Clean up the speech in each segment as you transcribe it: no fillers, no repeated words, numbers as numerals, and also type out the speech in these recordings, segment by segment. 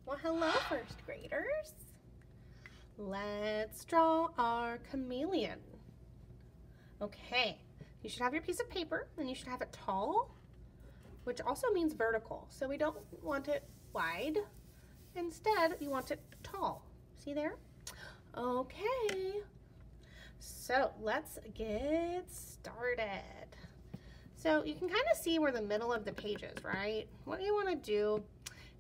Well, hello, first graders. Let's draw our chameleon. Okay, you should have your piece of paper and you should have it tall, which also means vertical. So we don't want it wide. Instead, you want it tall. See there? Okay, so let's get started. So you can kind of see where the middle of the page is, right? What you want to do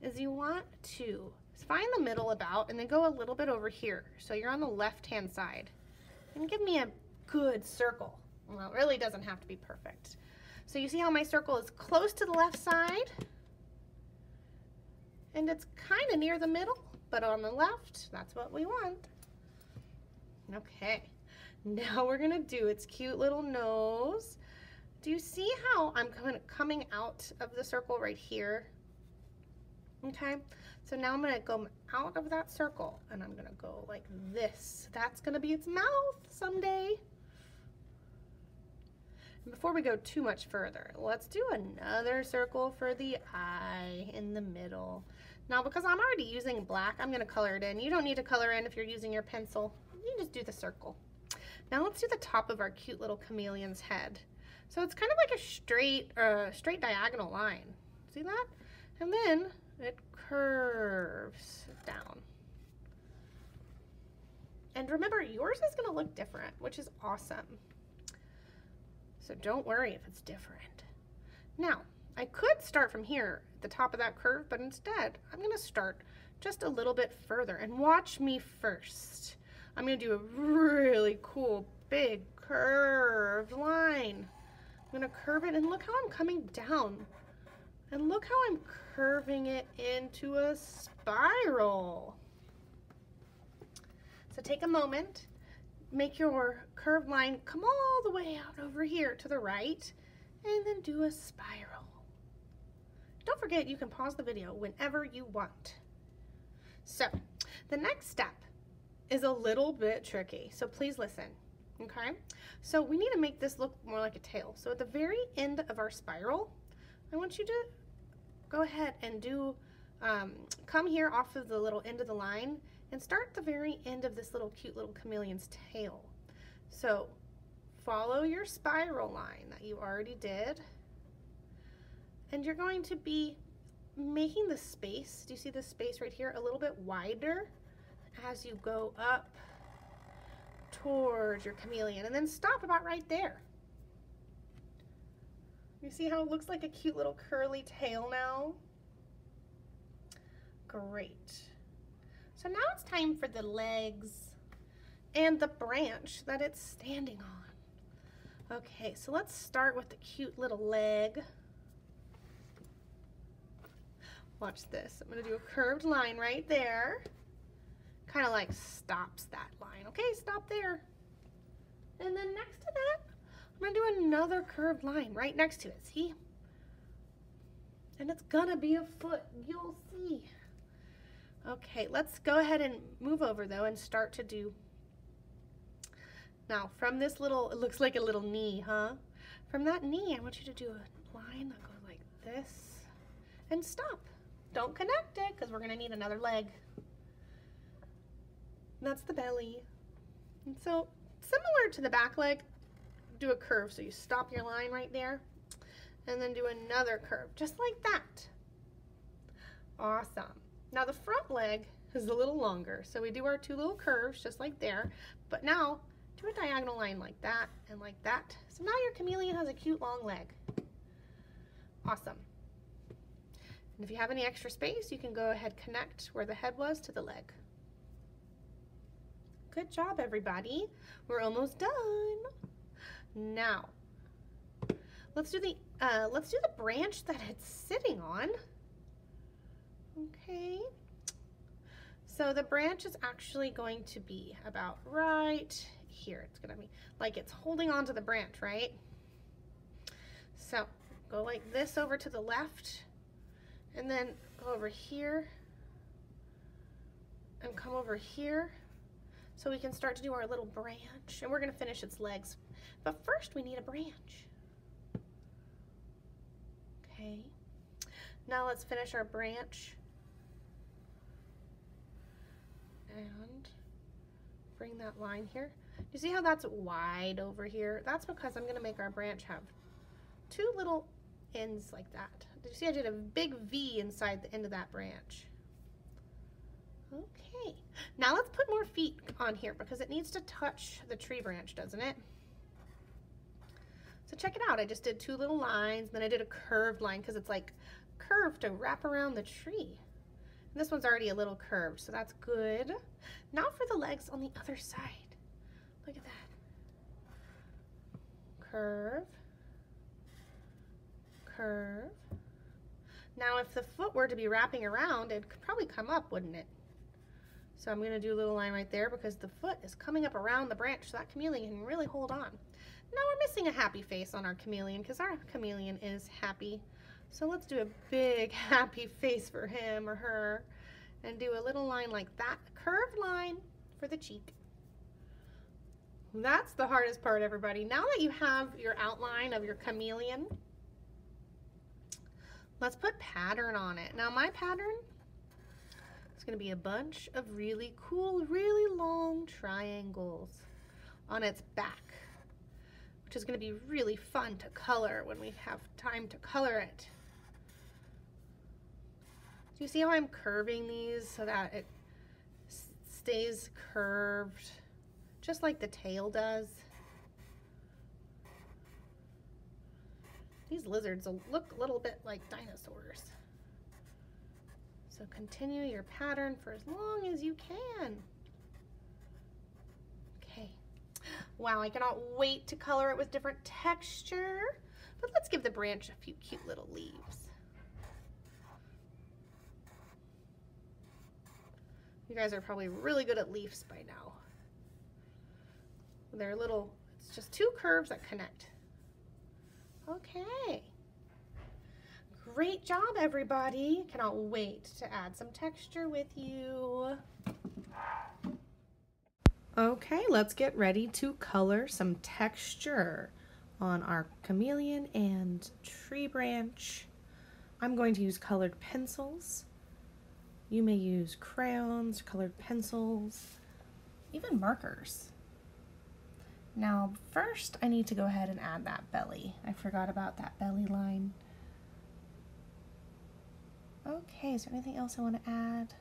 is you want to find the middle about and then go a little bit over here. So you're on the left-hand side. And give me a good circle. Well, it really doesn't have to be perfect. So you see how my circle is close to the left side? And it's kind of near the middle, but on the left, that's what we want. Okay, now we're gonna do its cute little nose. Do you see how I'm coming out of the circle right here? Okay, so now I'm gonna go out of that circle and I'm gonna go like this. That's gonna be its mouth someday. And before we go too much further, let's do another circle for the eye in the middle. Now, because I'm already using black, I'm gonna color it in. You don't need to color in if you're using your pencil. You just do the circle. Now let's do the top of our cute little chameleon's head. So it's kind of like a straight diagonal line. See that? And then it curves down. And remember, yours is gonna look different, which is awesome. So don't worry if it's different. Now, I could start from here at the top of that curve, but instead, I'm gonna start just a little bit further and watch me first. I'm gonna do a really cool, big curved line. I'm gonna curve it and look how I'm coming down. And look how I'm curving it into a spiral. So take a moment, make your curved line come all the way out over here to the right, and then do a spiral. Don't forget, you can pause the video whenever you want. So the next step is a little bit tricky, so please listen, okay? So we need to make this look more like a tail. So at the very end of our spiral, I want you to go ahead and do, come here off of the little end of the line and start at the very end of this little cute little chameleon's tail. So follow your spiral line that you already did, and you're going to be making the space, do you see the space right here, a little bit wider as you go up towards your chameleon, and then stop about right there. You see how it looks like a cute little curly tail now? Great. So now it's time for the legs and the branch that it's standing on. Okay, so let's start with the cute little leg. Watch this. I'm gonna do a curved line right there. Kind of like stops that line. Okay, stop there. And then next to that, I'm gonna do another curved line right next to it, see? And it's gonna be a foot, you'll see. Okay, let's go ahead and move over though and start to do, now from this little, it looks like a little knee, huh? From that knee, I want you to do a line that goes like this and stop. Don't connect it because we're gonna need another leg. That's the belly. And so similar to the back leg, do a curve. So you stop your line right there and then do another curve just like that. Awesome. Now the front leg is a little longer. So we do our two little curves just like there, but now do a diagonal line like that and like that. So now your chameleon has a cute long leg. Awesome. And if you have any extra space, you can go ahead and connect where the head was to the leg. Good job, everybody. We're almost done. Now, let's do the branch that it's sitting on. Okay. So the branch is actually going to be about right here. It's gonna be like it's holding on to the branch, right? So go like this over to the left, and then go over here, and come over here. So we can start to do our little branch, and we're gonna finish its legs. But first we need a branch. Now let's finish our branch. And bring that line here. You see how that's wide over here? That's because I'm gonna make our branch have two little ends like that. Did you see I did a big V inside the end of that branch? Okay, now let's put more feet on here because it needs to touch the tree branch, doesn't it? So check it out, I just did two little lines, then I did a curved line because it's like curved to wrap around the tree. And this one's already a little curved, so that's good. Now for the legs on the other side. Look at that. Curve, curve. Now if the foot were to be wrapping around, it could probably come up, wouldn't it? So I'm going to do a little line right there because the foot is coming up around the branch so that chameleon can really hold on. Now we're missing a happy face on our chameleon because our chameleon is happy. So let's do a big happy face for him or her and do a little line like that, a curved line for the cheek. That's the hardest part, everybody. Now that you have your outline of your chameleon, let's put pattern on it. Now my pattern, it's going to be a bunch of really cool, really long triangles on its back, which is going to be really fun to color when we have time to color it. Do you see how I'm curving these so that it stays curved, just like the tail does? These lizards will look a little bit like dinosaurs. So continue your pattern for as long as you can. Okay. Wow, I cannot wait to color it with different texture. But let's give the branch a few cute little leaves. You guys are probably really good at leaves by now. They're little, it's just two curves that connect. Okay. Great job, everybody. Cannot wait to add some texture with you. Okay, let's get ready to color some texture on our chameleon and tree branch. I'm going to use colored pencils. You may use crayons, colored pencils, even markers. Now, first I need to go ahead and add that belly. I forgot about that belly line. Okay, is there anything else I want to add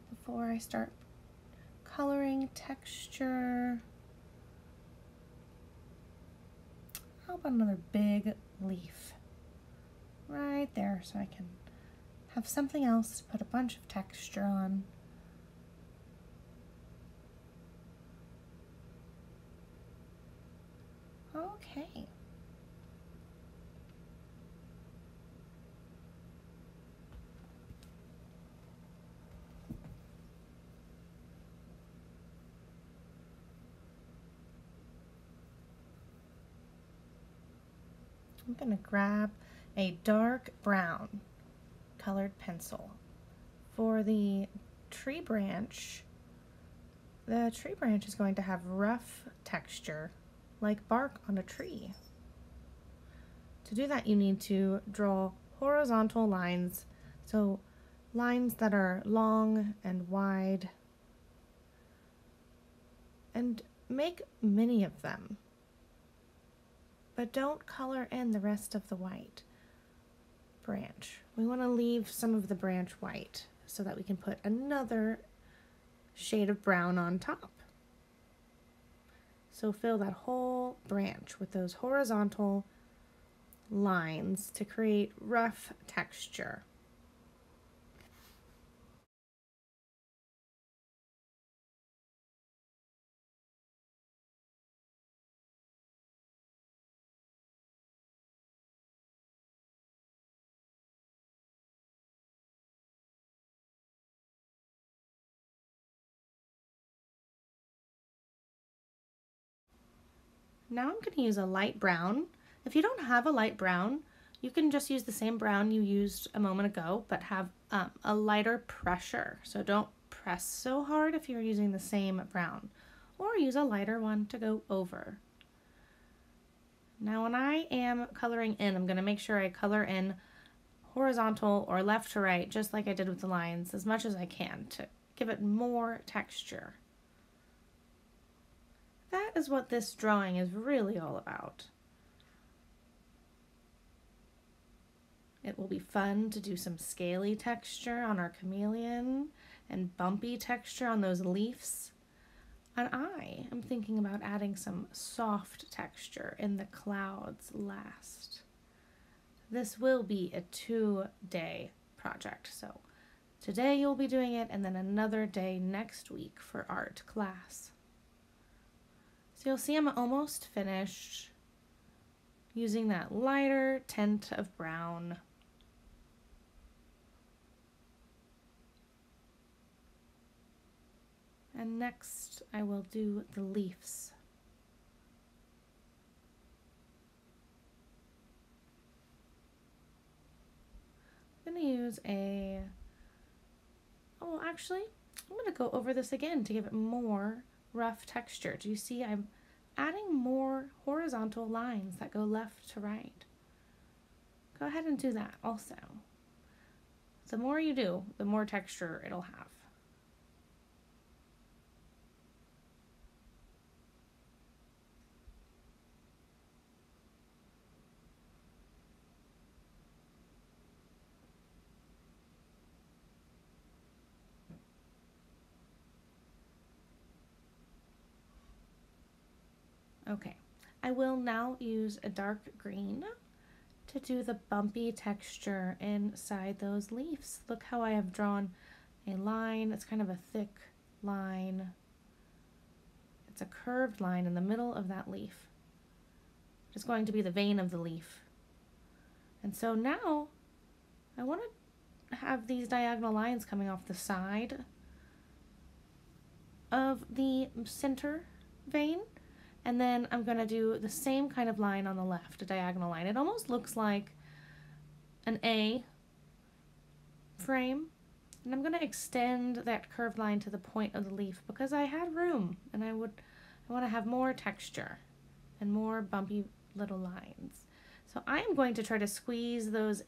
before I start coloring texture? How about another big leaf right there so I can have something else to put a bunch of texture on. Okay. I'm going to grab a dark brown colored pencil. For the tree branch is going to have rough texture like bark on a tree. To do that, you need to draw horizontal lines, so lines that are long and wide, and make many of them. But don't color in the rest of the white branch. We want to leave some of the branch white so that we can put another shade of brown on top. So fill that whole branch with those horizontal lines to create rough texture. Now I'm going to use a light brown. If you don't have a light brown, you can just use the same brown you used a moment ago, but have a lighter pressure. So don't press so hard if you're using the same brown, or use a lighter one to go over. Now when I am coloring in, I'm going to make sure I color in horizontal or left to right, just like I did with the lines, as much as I can to give it more texture. That is what this drawing is really all about. It will be fun to do some scaly texture on our chameleon and bumpy texture on those leaves. And I am thinking about adding some soft texture in the clouds last. This will be a 2-day project, so today you'll be doing it and then another day next week for art class. So you'll see I'm almost finished using that lighter tint of brown. And next I will do the leaves. I'm going to use actually, I'm going to go over this again to give it more rough texture. Do you see I'm adding more horizontal lines that go left to right? Go ahead and do that also. The more you do, the more texture it'll have. Okay, I will now use a dark green to do the bumpy texture inside those leaves. Look how I have drawn a line. It's kind of a thick line. It's a curved line in the middle of that leaf. It's going to be the vein of the leaf. And so now I want to have these diagonal lines coming off the side of the center vein. And then I'm going to do the same kind of line on the left, a diagonal line. It almost looks like an A frame. And I'm going to extend that curved line to the point of the leaf because I had room and I want to have more texture and more bumpy little lines. So I'm going to try to squeeze those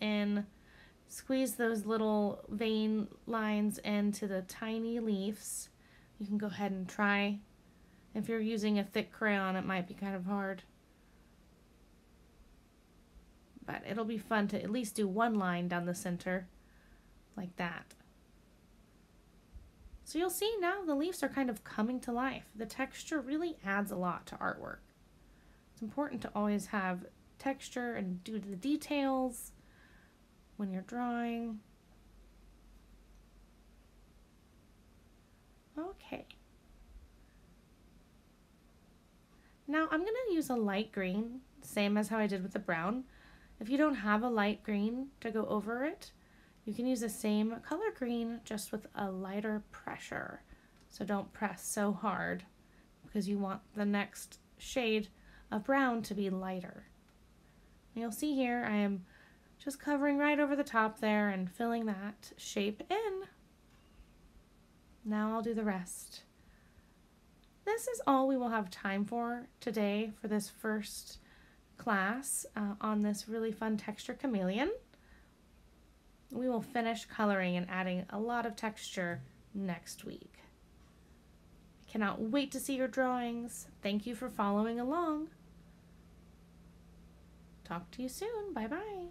little vein lines into the tiny leaves. You can go ahead and try. If you're using a thick crayon, it might be kind of hard. But it'll be fun to at least do one line down the center, like that. So you'll see now the leaves are kind of coming to life. The texture really adds a lot to artwork. It's important to always have texture and do the details when you're drawing. Okay. Now I'm going to use a light green, same as how I did with the brown. If you don't have a light green to go over it, you can use the same color green just with a lighter pressure. So don't press so hard because you want the next shade of brown to be lighter. And you'll see here I am just covering right over the top there and filling that shape in. Now I'll do the rest. This is all we will have time for today for this first class on this really fun texture chameleon. We will finish coloring and adding a lot of texture next week. I cannot wait to see your drawings. Thank you for following along. Talk to you soon. Bye-bye.